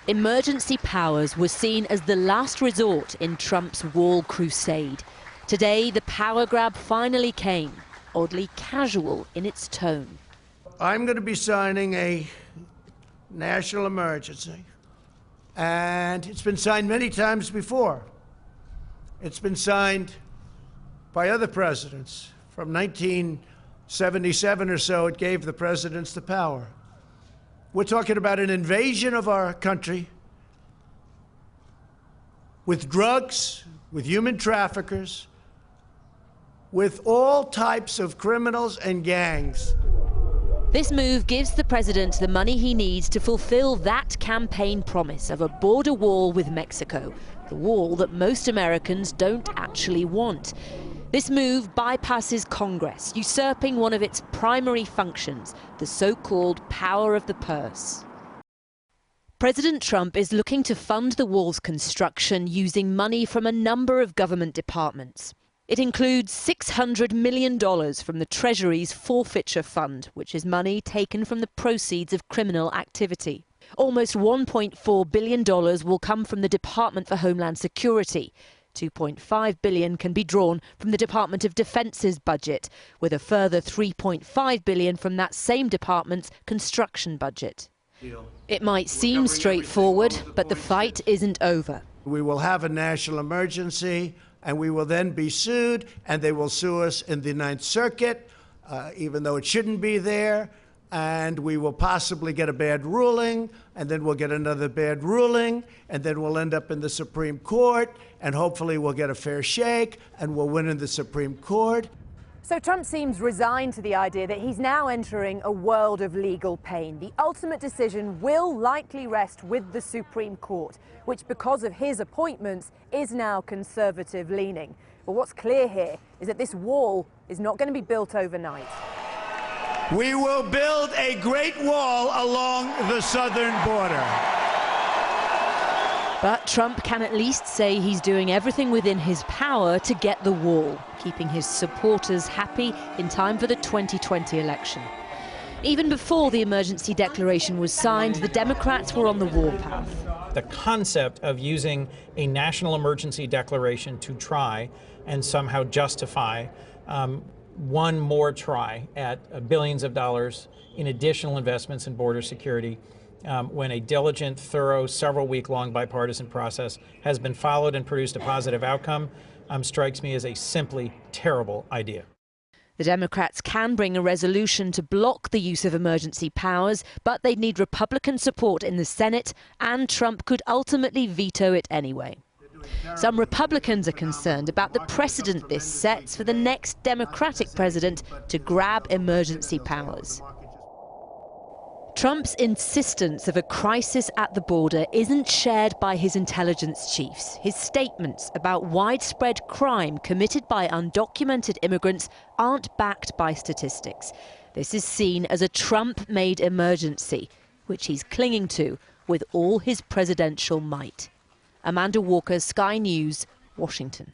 Emergency powers were seen as the last resort in Trump's wall crusade. Today, the power grab finally came, oddly casual in its tone. I'm going to be signing a national emergency, and it's been signed many times before. It's been signed by other presidents. From 1977 or so, it gave the presidents the power. We're talking about an invasion of our country with drugs, with human traffickers, with all types of criminals and gangs. This move gives the president the money he needs to fulfill that campaign promise of a border wall with Mexico, the wall that most Americans don't actually want. This move bypasses Congress, usurping one of its primary functions, the so-called power of the purse. President Trump is looking to fund the wall's construction using money from a number of government departments. It includes $600 million from the Treasury's Forfeiture Fund, which is money taken from the proceeds of criminal activity. Almost $1.4 billion will come from the Department for Homeland Security. $2.5 billion can be drawn from the Department of Defense's budget, with a further $3.5 billion from that same department's construction budget. It might seem straightforward, but the fight isn't over. We will have a national emergency, and we will then be sued, and they will sue us in the Ninth Circuit, even though it shouldn't be there. And we will possibly get a bad ruling, and then we'll get another bad ruling, and then we'll end up in the Supreme Court, and hopefully we'll get a fair shake, and we'll win in the Supreme Court. So Trump seems resigned to the idea that he's now entering a world of legal pain. The ultimate decision will likely rest with the Supreme Court, which, because of his appointments, is now conservative-leaning. But what's clear here is that this wall is not going to be built overnight. We will build a great wall along the southern border. But Trump can at least say he's doing everything within his power to get the wall, keeping his supporters happy in time for the 2020 election. Even before the emergency declaration was signed, the Democrats were on the warpath. The concept of using a national emergency declaration to try and somehow justify one more try at billions of dollars in additional investments in border security when a diligent, thorough, several-week-long bipartisan process has been followed and produced a positive outcome strikes me as a simply terrible idea. The Democrats can bring a resolution to block the use of emergency powers, but they'd need Republican support in the Senate, and Trump could ultimately veto it anyway. Some Republicans are concerned about the precedent this sets for the next Democratic president to grab emergency powers. Trump's insistence of a crisis at the border isn't shared by his intelligence chiefs. His statements about widespread crime committed by undocumented immigrants aren't backed by statistics. This is seen as a Trump-made emergency, which he's clinging to with all his presidential might. Amanda Walker, Sky News, Washington.